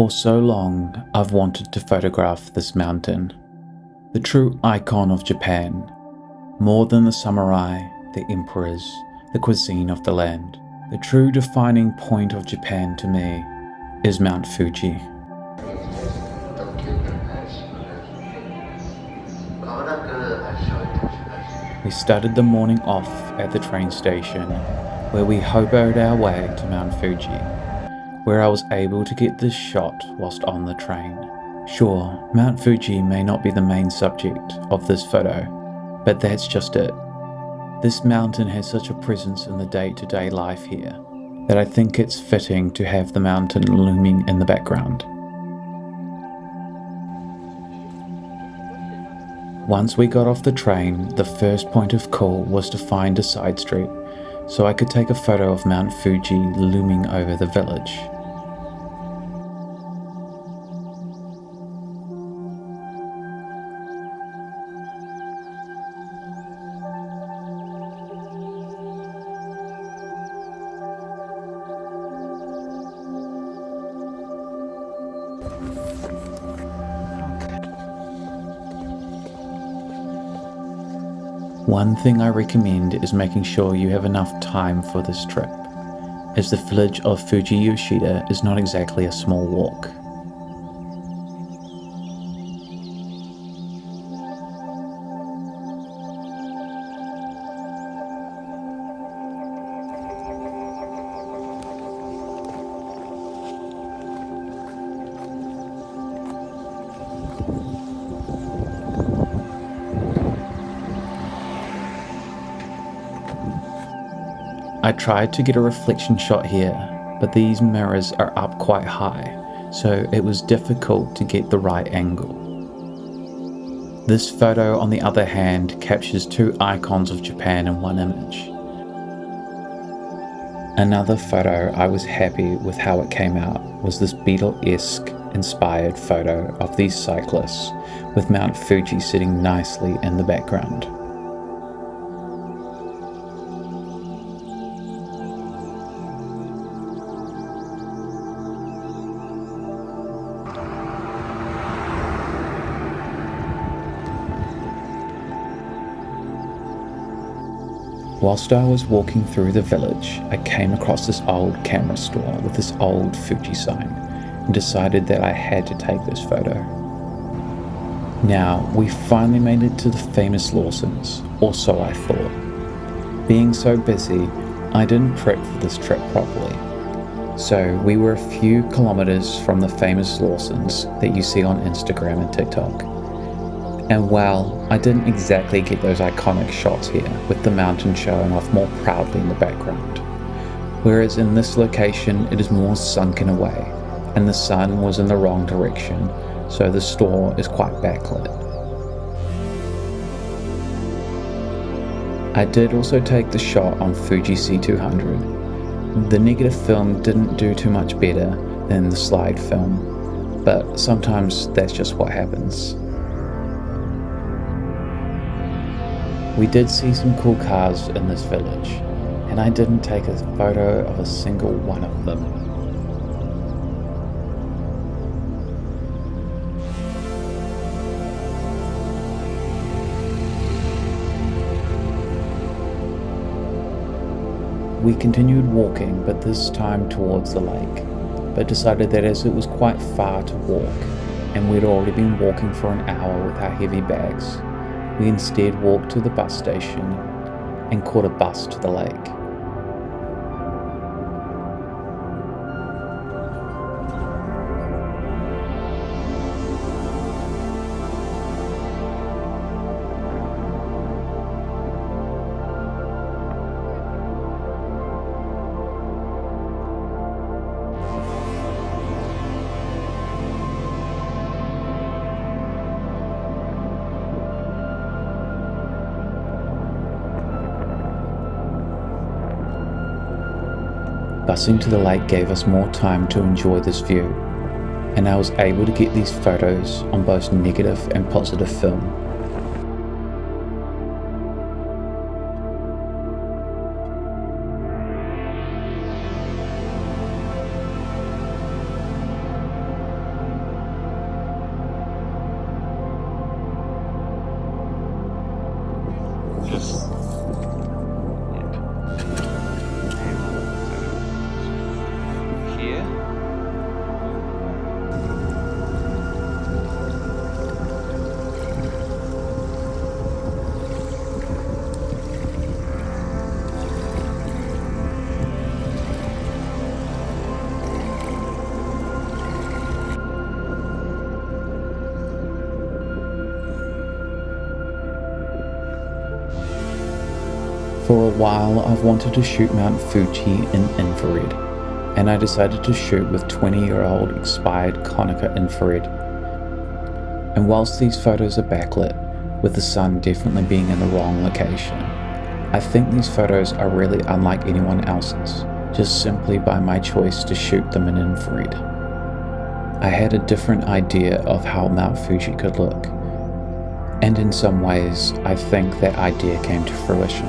For so long, I've wanted to photograph this mountain, the true icon of Japan, more than the samurai, the emperors, the cuisine of the land. The true defining point of Japan to me is Mount Fuji. We started the morning off at the train station, where we hoboed our way to Mount Fuji, where I was able to get this shot whilst on the train. Sure, Mount Fuji may not be the main subject of this photo, but that's just it. This mountain has such a presence in the day-to-day life here that I think it's fitting to have the mountain looming in the background. Once we got off the train, the first point of call was to find a side street so I could take a photo of Mount Fuji looming over the village. One thing I recommend is making sure you have enough time for this trip, as the village of Fuji Yoshida is not exactly a small walk. I tried to get a reflection shot here, but these mirrors are up quite high, so it was difficult to get the right angle. This photo, on the other hand, captures two icons of Japan in one image. Another photo I was happy with how it came out was this Beatle-esque inspired photo of these cyclists, with Mount Fuji sitting nicely in the background. Whilst I was walking through the village, I came across this old camera store with this old Fuji sign and decided that I had to take this photo. Now, we finally made it to the famous Lawsons, or so I thought. Being so busy, I didn't prep for this trip properly. So we were a few kilometers from the famous Lawsons that you see on Instagram and TikTok. And while I didn't exactly get those iconic shots here, with the mountain showing off more proudly in the background, whereas in this location it is more sunken away, and the sun was in the wrong direction, so the store is quite backlit. I did also take the shot on Fuji C200. The negative film didn't do too much better than the slide film, but sometimes that's just what happens. We did see some cool cars in this village, and I didn't take a photo of a single one of them. We continued walking, but this time towards the lake, but decided that as it was quite far to walk, and we'd already been walking for an hour with our heavy bags, we instead walked to the bus station and caught a bus to the lake. Busing to the lake gave us more time to enjoy this view, and I was able to get these photos on both negative and positive film. For a while I've wanted to shoot Mount Fuji in infrared, and I decided to shoot with 20-year-old expired Konica infrared. And whilst these photos are backlit, with the sun definitely being in the wrong location, I think these photos are really unlike anyone else's, just simply by my choice to shoot them in infrared. I had a different idea of how Mount Fuji could look, and in some ways I think that idea came to fruition.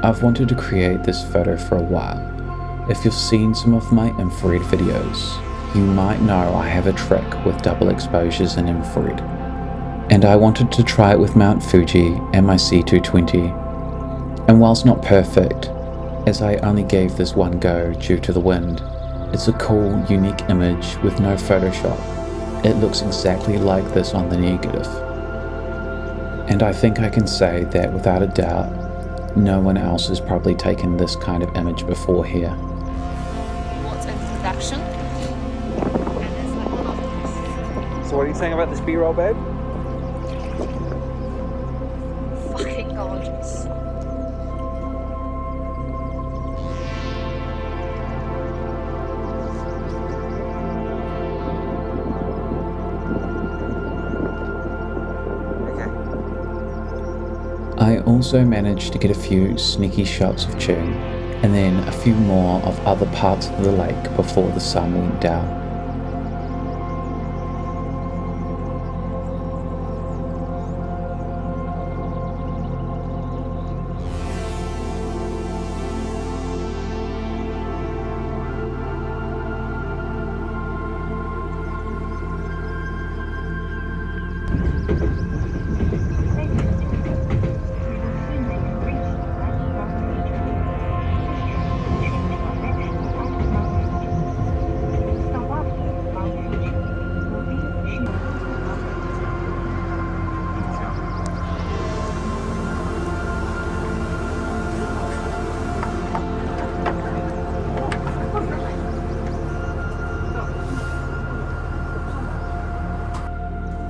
I've wanted to create this photo for a while. If you've seen some of my infrared videos, you might know I have a trick with double exposures in infrared. And I wanted to try it with Mount Fuji and my C220. And whilst not perfect, as I only gave this one go due to the wind, it's a cool, unique image with no Photoshop. It looks exactly like this on the negative. And I think I can say that without a doubt, no one else has probably taken this kind of image before here. What's in production? So what are you saying about this B-roll, babe? Fucking gorgeous. I also managed to get a few sneaky shots of Qing, and then a few more of other parts of the lake before the sun went down.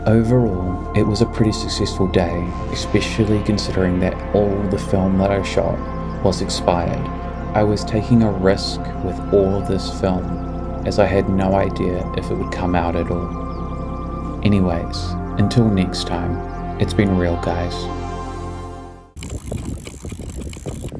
Overall, it was a pretty successful day, especially considering that all the film that I shot was expired. I was taking a risk with all of this film, as I had no idea if it would come out at all. Anyways, until next time, it's been real, guys.